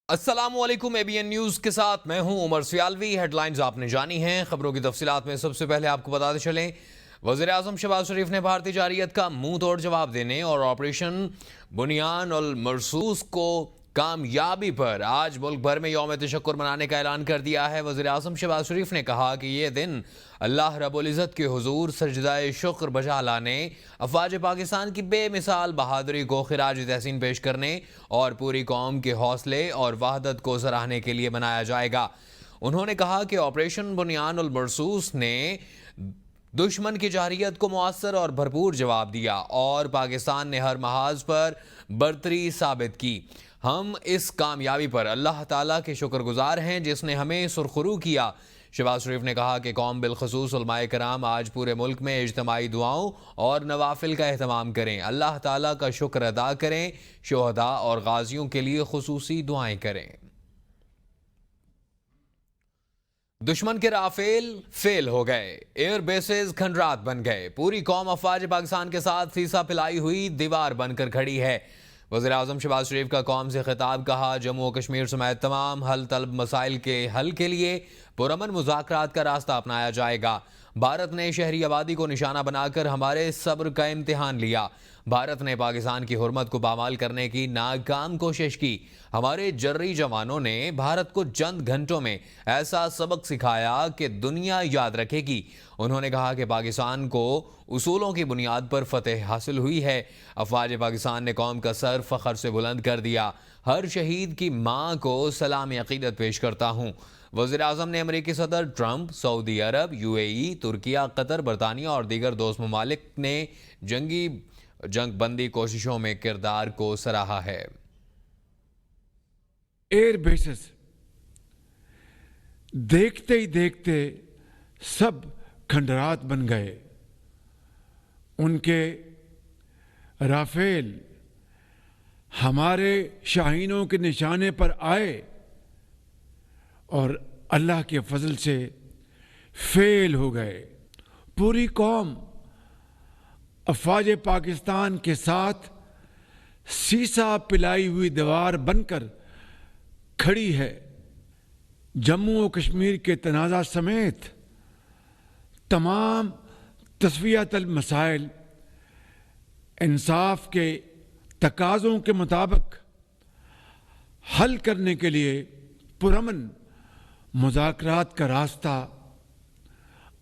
السلام علیکم اے be N news کے ساتھ میں ہوں عمر سیالوی۔ ہیڈ لائنز آپ نے جانی ہیں، خبروں کی تفصیلات میں سب سے پہلے آپ کو بتاتے چلیں وزیر اعظم شہباز شریف نے بھارتی جارحیت کا منہ توڑ جواب دینے اور آپریشن بنیان المرصوص کو کامیابی پر آج ملک بھر میں یوم تشکر منانے کا اعلان کر دیا ہے۔ وزیر اعظم شہباز شریف نے کہا کہ یہ دن اللہ رب العزت کے حضور سجدہ شکر بجا لانے، افواج پاکستان کی بے مثال بہادری کو خراج تحسین پیش کرنے اور پوری قوم کے حوصلے اور وحدت کو سراہنے کے لیے منایا جائے گا۔ انہوں نے کہا کہ آپریشن بنیان المرصوص نے دشمن کی جارحیت کو مؤثر اور بھرپور جواب دیا اور پاکستان نے ہر محاذ پر برتری ثابت کی۔ ہم اس کامیابی پر اللہ تعالیٰ کے شکر گزار ہیں جس نے ہمیں سرخرو کیا۔ شہباز شریف نے کہا کہ قوم بالخصوص علماء کرام آج پورے ملک میں اجتماعی دعاؤں اور نوافل کا اہتمام کریں، اللہ تعالیٰ کا شکر ادا کریں، شہداء اور غازیوں کے لیے خصوصی دعائیں کریں۔ دشمن کے رافیل فیل ہو گئے، ایئر بیسز کھنڈرات بن گئے، پوری قوم افواج پاکستان کے ساتھ سیسا پھیلائی ہوئی دیوار بن کر کھڑی ہے۔ وزیر اعظم شہباز شریف کا قوم سے خطاب، کہا جموں و کشمیر سمیت تمام حل طلب مسائل کے حل کے لیے پرامن مذاکرات کا راستہ اپنایا جائے گا۔ بھارت نے شہری آبادی کو نشانہ بنا کر ہمارے صبر کا امتحان لیا۔ بھارت نے پاکستان کی حرمت کو پامال کرنے کی ناکام کوشش کی۔ ہمارے جرری جوانوں نے بھارت کو چند گھنٹوں میں ایسا سبق سکھایا کہ دنیا یاد رکھے گی۔ انہوں نے کہا کہ پاکستان کو اصولوں کی بنیاد پر فتح حاصل ہوئی ہے۔ افواج پاکستان نے قوم کا سر فخر سے بلند کر دیا۔ ہر شہید کی ماں کو سلام عقیدت پیش کرتا ہوں۔ وزیر اعظم نے امریکی صدر ٹرمپ، سعودی عرب، UAE، ترکیہ، قطر، برطانیہ اور دیگر دوست ممالک نے جنگ بندی کوششوں میں کردار کو سراہا ہے۔ ایئر بیسز دیکھتے ہی دیکھتے سب کھنڈرات بن گئے، ان کے رافیل ہمارے شاہینوں کے نشانے پر آئے اور اللہ کے فضل سے فیل ہو گئے۔ پوری قوم افواج پاکستان کے ساتھ سیسا پلائی ہوئی دیوار بن کر کھڑی ہے۔ جموں و کشمیر کے تنازع سمیت تمام تصفیہ طلب مسائل انصاف کے تقاضوں کے مطابق حل کرنے کے لیے پرامن مذاکرات کا راستہ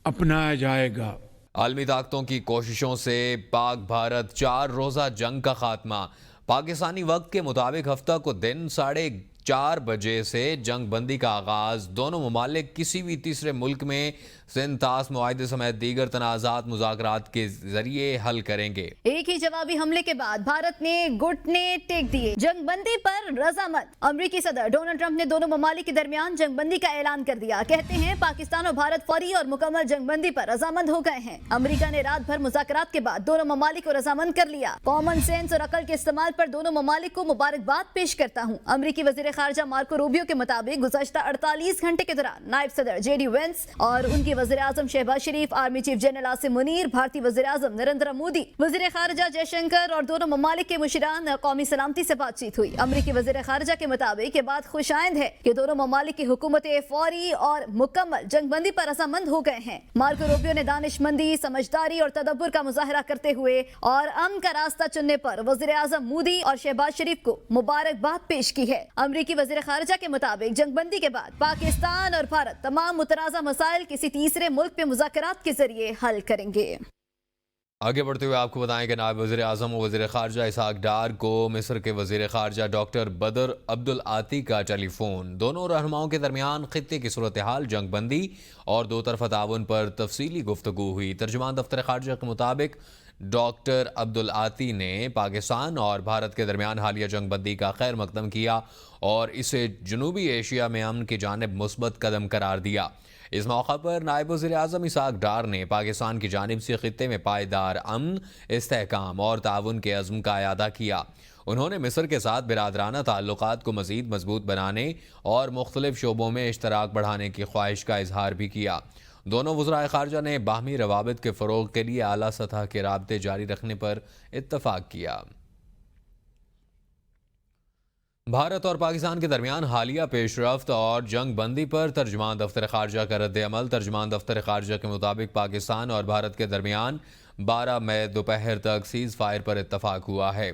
اپنایا جائے گا۔ عالمی طاقتوں کی کوششوں سے پاک بھارت 4 روزہ جنگ کا خاتمہ۔ پاکستانی وقت کے مطابق ہفتہ کو دن 4:30 بجے سے جنگ بندی کا آغاز۔ دونوں ممالک کسی بھی تیسرے ملک میں سنتاس معاہدے سمیت دیگر تنازعات مذاکرات کے ذریعے حل کریں گے۔ ایک ہی جوابی حملے کے بعد بھارت نے گھٹنے ٹیک دیے، جنگ بندی پر رضامند۔ امریکی صدر ڈونلڈ ٹرمپ نے دونوں ممالک کے درمیان جنگ بندی کا اعلان کر دیا۔ کہتے ہیں پاکستان اور بھارت فوری اور مکمل جنگ بندی پر رضامند ہو گئے ہیں۔ امریکہ نے رات بھر مذاکرات کے بعد دونوں ممالک کو رضامند کر لیا۔ کامن سینس اور عقل کے استعمال پر دونوں ممالک کو مبارکباد پیش کرتا ہوں۔ امریکی وزیر خارجہ مارکو روبیو کے مطابق گزشتہ 48 گھنٹے کے دوران نائب صدر JD وینس اور ان کی وزیر اعظم Shehbaz Sharif, army chief general Asim Munir, بھارتی وزیر اعظم نریندر مودی، وزیر خارجہ جے شنکر اور دونوں ممالک کے مشیران قومی سلامتی سے بات چیت ہوئی۔ امریکی وزیر خارجہ کے مطابق یہ بات خوش آئند ہے کہ دونوں ممالک کی حکومتیں فوری اور مکمل جنگ بندی پر رضامند ہو گئے ہیں۔ مارکو روبیو نے دانش مندی، سمجھداری اور تدبر کا مظاہرہ کرتے ہوئے اور امن کا راستہ چننے پر وزیر اعظم مودی اور شہباز شریف کو مبارکباد پیش کی ہے۔ امریکی وزیر خارجہ کے مطابق جنگ بندی کے بعد پاکستان اور بھارت تمام متنازع مسائل کسی تیسرے ملک میں مذاکرات کے ذریعے حل کریں گے۔ آگے بڑھتے ہوئے آپ کو بتائیں کہ نائب وزیر اعظم و وزیر خارجہ اسحاق ڈار کو مصر کے وزیر خارجہ ڈاکٹر بدر عبدالعاطی کا ٹیلی فون۔ دونوں رہنماؤں کے درمیان خطے کی صورتحال، جنگ بندی اور دو طرفہ تعاون پر تفصیلی گفتگو ہوئی۔ ترجمان دفتر خارجہ کے مطابق ڈاکٹر عبدالعاطی نے پاکستان اور بھارت کے درمیان حالیہ جنگ بندی کا خیر مقدم کیا اور اسے جنوبی ایشیا میں امن کی جانب مثبت قدم قرار دیا۔ اس موقع پر نائب وزیر اعظم اسحاق ڈار نے پاکستان کی جانب سے خطے میں پائیدار امن، استحکام اور تعاون کے عزم کا اعادہ کیا۔ انہوں نے مصر کے ساتھ برادرانہ تعلقات کو مزید مضبوط بنانے اور مختلف شعبوں میں اشتراک بڑھانے کی خواہش کا اظہار بھی کیا۔ دونوں وزرائے خارجہ نے باہمی روابط کے فروغ کے لیے اعلیٰ سطح کے رابطے جاری رکھنے پر اتفاق کیا۔ بھارت اور پاکستان کے درمیان حالیہ پیش رفت اور جنگ بندی پر ترجمان دفتر خارجہ کا رد عمل۔ ترجمان دفتر خارجہ کے مطابق پاکستان اور بھارت کے درمیان 12 مئی دوپہر تک سیز فائر پر اتفاق ہوا ہے۔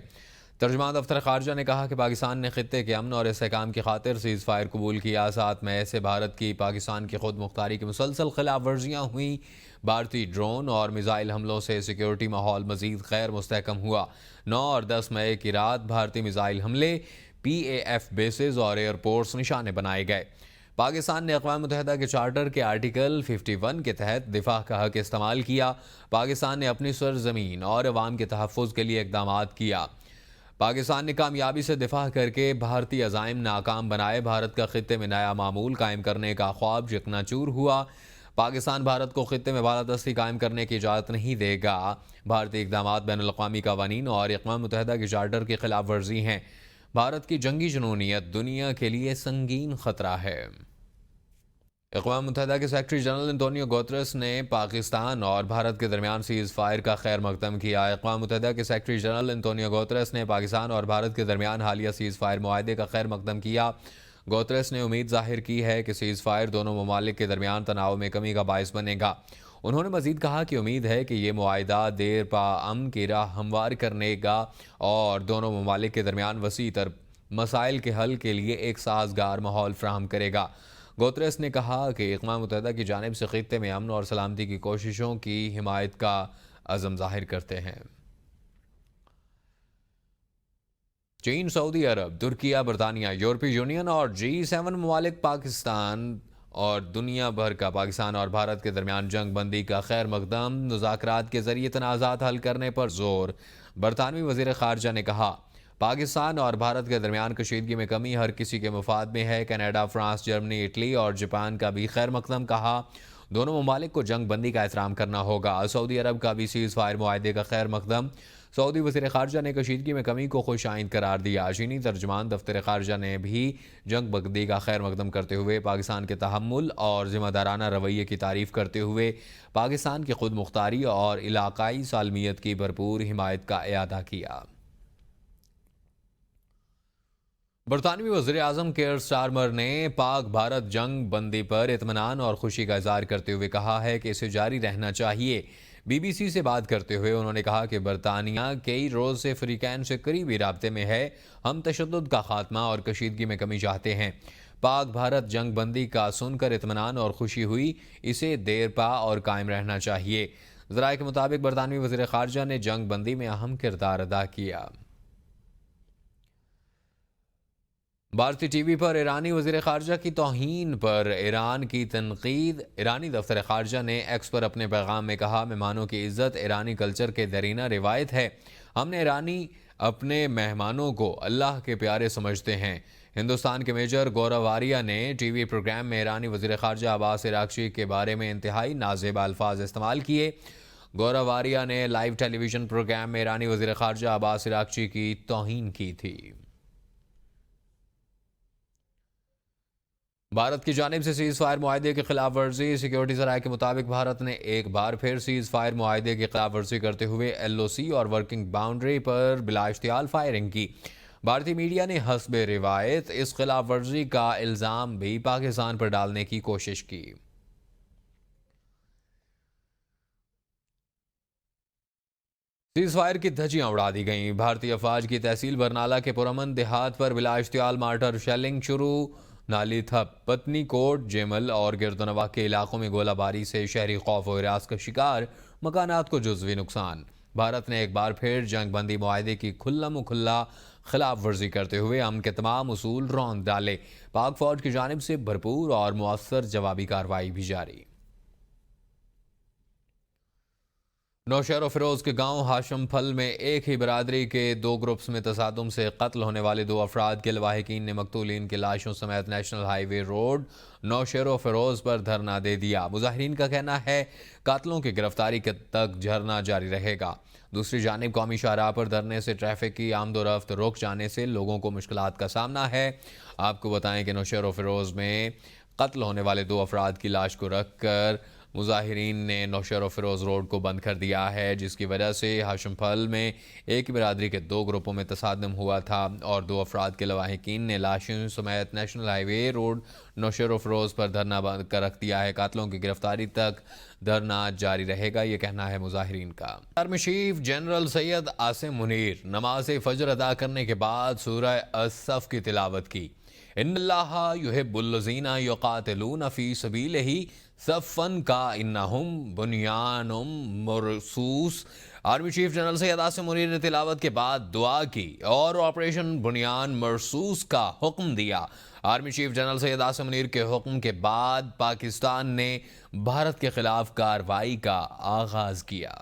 ترجمان دفتر خارجہ نے کہا کہ پاکستان نے خطے کے امن اور استحکام کی خاطر سیز فائر قبول کیا۔ 7 مئی سے بھارت کی پاکستان کی خود مختاری کی مسلسل خلاف ورزیاں ہوئیں۔ بھارتی ڈرون اور میزائل حملوں سے سیکیورٹی ماحول مزید غیر مستحکم ہوا۔ 9 اور 10 مئی کی رات بھارتی میزائل حملے، PAF بیسز اور ایئرپورٹس نشانے بنائے گئے۔ پاکستان نے اقوام متحدہ کے چارٹر کے آرٹیکل 51 کے تحت دفاع کا حق استعمال کیا۔ پاکستان نے اپنی سرزمین اور عوام کے تحفظ کے لیے اقدامات کیا۔ پاکستان نے کامیابی سے دفاع کر کے بھارتی عزائم ناکام بنائے۔ بھارت کا خطے میں نیا معمول قائم کرنے کا خواب چکنا چور ہوا۔ پاکستان بھارت کو خطے میں بالادستی قائم کرنے کی اجازت نہیں دے گا۔ بھارتی اقدامات بین الاقوامی قوانین اور اقوام متحدہ کے چارٹر کی خلاف ورزی ہیں۔ بھارت کی جنگی جنونیت دنیا کے لیے سنگین خطرہ ہے۔ اقوام متحدہ کے سیکرٹری جنرل انتونیو گوتریس نے پاکستان اور بھارت کے درمیان سیز فائر کا خیر مقدم کیا۔ اقوام متحدہ کے سیکرٹری جنرل انتونیو گوتریس نے پاکستان اور بھارت کے درمیان حالیہ سیز فائر معاہدے کا خیر مقدم کیا۔ گوتریس نے امید ظاہر کی ہے کہ سیز فائر دونوں ممالک کے درمیان تناؤ میں کمی کا باعث بنے گا۔ انہوں نے مزید کہا کہ امید ہے کہ یہ معاہدہ دیر پا امن کی راہ ہموار کرنے گا اور دونوں ممالک کے درمیان وسیع تر مسائل کے حل کے لیے ایک سازگار ماحول فراہم کرے گا۔ گوتریس نے کہا کہ اقوام متحدہ کی جانب سے خطے میں امن اور سلامتی کی کوششوں کی حمایت کا عزم ظاہر کرتے ہیں۔ چین، سعودی عرب، ترکیہ، برطانیہ، یورپی یونین اور G7 ممالک پاکستان اور دنیا بھر کا پاکستان اور بھارت کے درمیان جنگ بندی کا خیر مقدم، مذاکرات کے ذریعے تنازعات حل کرنے پر زور۔ برطانوی وزیر خارجہ نے کہا پاکستان اور بھارت کے درمیان کشیدگی میں کمی ہر کسی کے مفاد میں ہے۔ کینیڈا، فرانس، جرمنی، اٹلی اور جاپان کا بھی خیر مقدم کہا۔ دونوں ممالک کو جنگ بندی کا احترام کرنا ہوگا۔ سعودی عرب کا بھی سیز فائر معاہدے کا خیر مقدم۔ سعودی وزیر خارجہ نے کشیدگی میں کمی کو خوش آئند قرار دیا۔ چینی ترجمان دفتر خارجہ نے بھی جنگ بندی کا خیر مقدم کرتے ہوئے پاکستان کے تحمل اور ذمہ دارانہ رویے کی تعریف کرتے ہوئے پاکستان کی خود مختاری اور علاقائی سالمیت کی بھرپور حمایت کا اعادہ کیا۔ برطانوی وزیر اعظم کیئر سٹارمر نے پاک بھارت جنگ بندی پر اطمینان اور خوشی کا اظہار کرتے ہوئے کہا ہے کہ اسے جاری رہنا چاہیے۔ BBC سے بات کرتے ہوئے انہوں نے کہا کہ برطانیہ کئی روز سے فریقین سے قریبی رابطے میں ہے۔ ہم تشدد کا خاتمہ اور کشیدگی میں کمی چاہتے ہیں۔ پاک بھارت جنگ بندی کا سن کر اطمینان اور خوشی ہوئی، اسے دیر پا اور قائم رہنا چاہیے۔ ذرائع کے مطابق برطانوی وزیر خارجہ نے جنگ بندی میں اہم کردار ادا کیا۔ بھارتی ٹی وی پر ایرانی وزیر خارجہ کی توہین پر ایران کی تنقید۔ ایرانی دفتر خارجہ نے ایکس پر اپنے پیغام میں کہا مہمانوں کی عزت ایرانی کلچر کے دیرینہ روایت ہے۔ ہم نے ایرانی اپنے مہمانوں کو اللہ کے پیارے سمجھتے ہیں۔ ہندوستان کے میجر گورو آریہ نے ٹی وی پروگرام میں ایرانی وزیر خارجہ عباس عراقچی کے بارے میں انتہائی نازیبا الفاظ استعمال کیے۔ گورو آریہ نے لائیو ٹیلی ویژن پروگرام میں ایرانی وزیر خارجہ عباس عراقچی کی توہین کی تھی۔ بھارت کی جانب سے سیز فائر معاہدے کی خلاف ورزی۔ سیکیورٹی ذرائع کے مطابق بھارت نے ایک بار پھر سیز فائر معاہدے کی خلاف ورزی کرتے ہوئے LOC اور ورکنگ باؤنڈری پر بلا اشتعال فائرنگ کی۔ بھارتی میڈیا نے حسب روایت اس خلاف ورزی کا الزام بھی پاکستان پر ڈالنے کی کوشش کی۔ سیز فائر کی دھجیاں اڑا دی گئیں۔ بھارتی افواج کی تحصیل برنالہ کے پرامن دیہات پر بلا اشتعال مارٹر شیلنگ شروع۔ نالی تھپ، پتنی کوٹ، جیمل اور گردنواہ کے علاقوں میں گولہ باری سے شہری خوف و ہراس کا شکار، مکانات کو جزوی نقصان۔ بھارت نے ایک بار پھر جنگ بندی معاہدے کی کھلم کھلا خلاف ورزی کرتے ہوئے امن کے تمام اصول روند ڈالے۔ پاک فوج کی جانب سے بھرپور اور مؤثر جوابی کارروائی بھی جاری۔ نوشہر و فیروز کے گاؤں ہاشم پھل میں ایک ہی برادری کے 2 گروپس میں تصادم سے قتل ہونے والے 2 افراد کے لواحقین نے مقتولین کی لاشوں سمیت نیشنل ہائی وے روڈ نوشہر و فیروز پر دھرنا دے دیا۔ مظاہرین کا کہنا ہے قاتلوں کی گرفتاری تک دھرنا جاری رہے گا۔ دوسری جانب قومی شاہراہ پر دھرنے سے ٹریفک کی آمد و رفت رک جانے سے لوگوں کو مشکلات کا سامنا ہے۔ آپ کو بتائیں کہ نوشہر و فیروز میں قتل ہونے والے 2 افراد کی لاش کو رکھ کر مظاہرین نے نوشہر و فیروز روڈ کو بند کر دیا ہے، جس کی وجہ سے ہاشم پھل میں ایک ہی برادری کے 2 گروپوں میں تصادم ہوا تھا اور 2 افراد کے لواحقین نے لاشوں سمیت نیشنل ہائی وے روڈ نوشہر و فیروز پر دھرنا بند کر رکھ دیا ہے۔ قاتلوں کی گرفتاری تک دھرنا جاری رہے گا، یہ کہنا ہے مظاہرین کا۔ Army chief general Syed Asim Munir نماز فجر ادا کرنے کے بعد سورہ الصف کی تلاوت کی۔ ان اللہ یحب الذین یقاتلون فی سبیلہ صفا کانہم بنیان مرصوص۔ Army chief general Syed Asim Munir نے تلاوت کے بعد دعا کی اور آپریشن بنیان مرصوص کا حکم دیا۔ Army chief general Syed Asim Munir کے حکم کے بعد پاکستان نے بھارت کے خلاف کارروائی کا آغاز کیا۔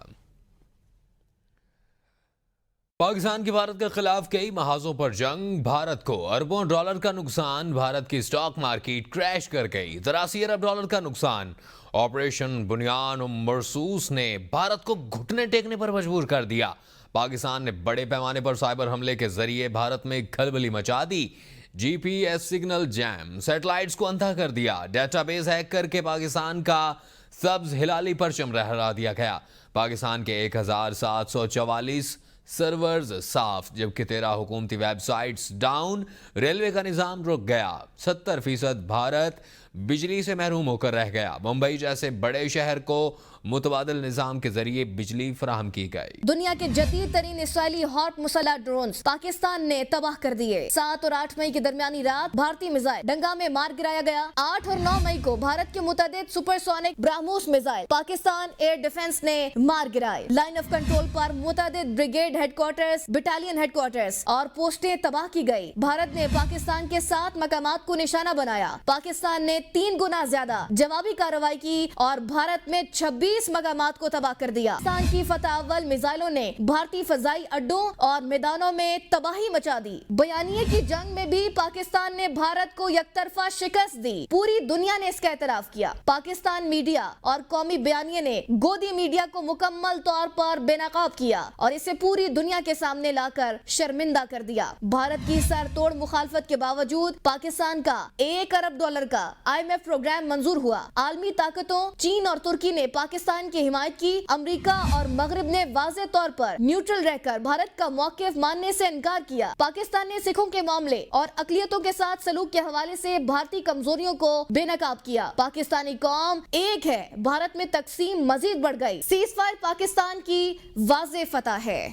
پاکستان کی بھارت کے خلاف کئی محاذوں پر جنگ، بھارت کو اربوں ڈالر کا نقصان، بھارت کی اسٹاک مارکیٹ کریش کر گئی، 83 ارب ڈالر کا نقصان۔ آپریشن بنیان مرصوص نے بھارت کو گھٹنے ٹیکنے پر مجبور کر دیا۔ پاکستان نے بڑے پیمانے پر سائبر حملے کے ذریعے بھارت میں کھلبلی مچا دی، جی پی ایس سگنل جیم، سیٹلائٹس کو اندھا کر دیا، ڈیٹا بیس ہیک کر کے پاکستان کا سبز ہلالی پرچم لہرا دیا گیا۔ پاکستان کے 1744 سرورز صاف، جبکہ 13 حکومتی ویب سائٹس ڈاؤن، ریلوے کا نظام رک گیا، 70% بھارت بجلی سے محروم ہو کر رہ گیا۔ ممبئی جیسے بڑے شہر کو متبادل نظام کے ذریعے بجلی فراہم کی گئی۔ دنیا کے جدید ترین اسرائیلی ہاٹ مسلح ڈرونز پاکستان نے تباہ کر دیے۔ 7 اور 8 مئی کی درمیانی رات بھارتی میزائل ڈنگا میں مار گرایا گیا۔ 8 اور 9 مئی کو بھارت کے متعدد supersonic BrahMos missile Pakistan air defence نے مار گرائے۔ لائن آف کنٹرول پر متعدد brigade headquarters, battalion headquarters اور پوسٹیں تباہ کی گئی۔ بھارت نے پاکستان کے 7 مقامات کو نشانہ بنایا۔ پاکستان نے 3 گنا زیادہ جوابی کارروائی کی اور بھارت میں 26 مقامات کو تباہ کر دیا۔ پاکستان کی فتح اول میزائلوں نے بھارتی فضائی اڈوں اور میدانوں میں تباہی مچا دی۔ بیانیے کی جنگ میں بھی پاکستان نے بھارت کو یک طرفہ شکست دی، پوری دنیا نے اس کا اعتراف کیا۔ پاکستان میڈیا اور قومی بیانیے نے گودی میڈیا کو مکمل طور پر بے نقاب کیا اور اسے پوری دنیا کے سامنے لا کر شرمندہ کر دیا۔ بھارت کی سر توڑ مخالفت کے باوجود پاکستان کا $1 ارب کا IMF پروگرام منظور ہوا۔ عالمی طاقتوں چین اور ترکی نے پاکستان کی حمایت کی۔ امریکہ اور مغرب نے واضح طور پر نیوٹرل رہ کر بھارت کا موقف ماننے سے انکار کیا۔ پاکستان نے سکھوں کے معاملے اور اقلیتوں کے ساتھ سلوک کے حوالے سے بھارتی کمزوریوں کو بے نقاب کیا۔ پاکستانی قوم ایک ہے، بھارت میں تقسیم مزید بڑھ گئی۔ سیز فائر پاکستان کی واضح فتح ہے۔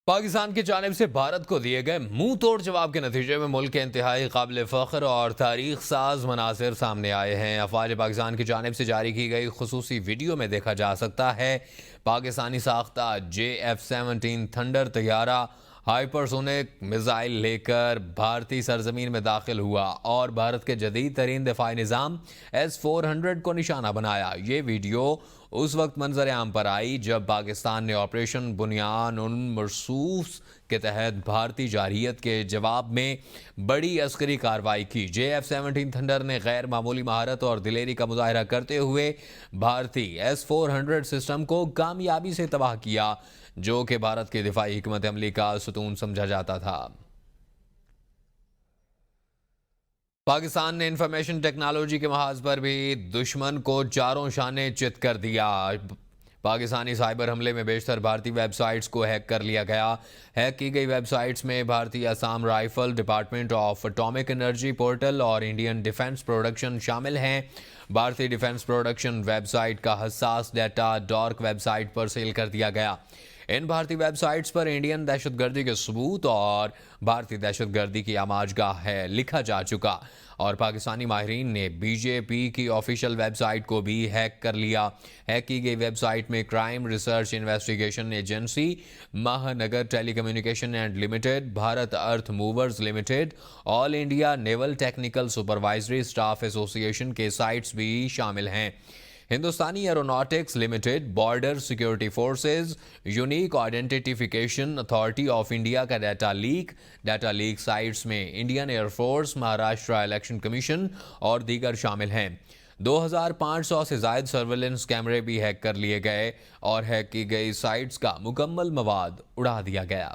پاکستان کی جانب سے بھارت کو دیے گئے منہ توڑ جواب کے نتیجے میں ملک کے انتہائی قابل فخر اور تاریخ ساز مناظر سامنے آئے ہیں۔ افواج پاکستان کی جانب سے جاری کی گئی خصوصی ویڈیو میں دیکھا جا سکتا ہے پاکستانی ساختہ JF-17 تھنڈر طیارہ ہائپرسونک میزائل لے کر بھارتی سرزمین میں داخل ہوا اور بھارت کے جدید ترین دفاعی نظام S-400 کو نشانہ بنایا۔ یہ ویڈیو اس وقت منظر عام پر آئی جب پاکستان نے آپریشن بنیان مرصوص کے تحت بھارتی جارحیت کے جواب میں بڑی عسکری کارروائی کی۔ JF-17 تھنڈر نے غیر معمولی مہارت اور دلیری کا مظاہرہ کرتے ہوئے بھارتی S-400 سسٹم کو کامیابی سے تباہ کیا، جو کہ بھارت کے دفاعی حکمت عملی کا ستون سمجھا جاتا تھا۔ پاکستان نے انفارمیشن ٹیکنالوجی کے محاذ پر بھی دشمن کو چاروں شانے چت کر دیا۔ پاکستانی سائبر حملے میں بیشتر بھارتی ویب سائٹس کو ہیک کر لیا گیا۔ ہیک کی گئی ویب سائٹس میں بھارتی Assam rifle, department of atomic energy portal اور انڈین ڈیفنس پروڈکشن شامل ہیں۔ بھارتی ڈیفنس پروڈکشن ویب سائٹ کا حساس ڈیٹا ڈارک ویب سائٹ پر سیل کر دیا گیا۔ ان بھارتی ویب سائٹس پر انڈین دہشت گردی کے ثبوت اور بھارتی دہشت گردی کی آماج گاہ ہے لکھا جا چکا، اور پاکستانی ماہرین نے BJP کی آفیشیل ویب سائٹ کو بھی ہیک کر لیا۔ ہیک کی گئی ویب سائٹ میں crime research investigation agency, Mahanagar telecommunication and limited, Bharat earth movers limited, all India naval technical supervisory staff association کے سائٹس بھی شامل ہیں۔ Hindustani aeronautics limited, border security forces, unique identification authority of India کا data leak sites میں Indian air force, Maharashtra election commission اور دیگر شامل ہیں۔ 2500 سے زائد سرویلنس کیمرے بھی ہیک کر لیے گئے اور ہیک کی گئی سائٹس کا مکمل مواد اڑا دیا گیا۔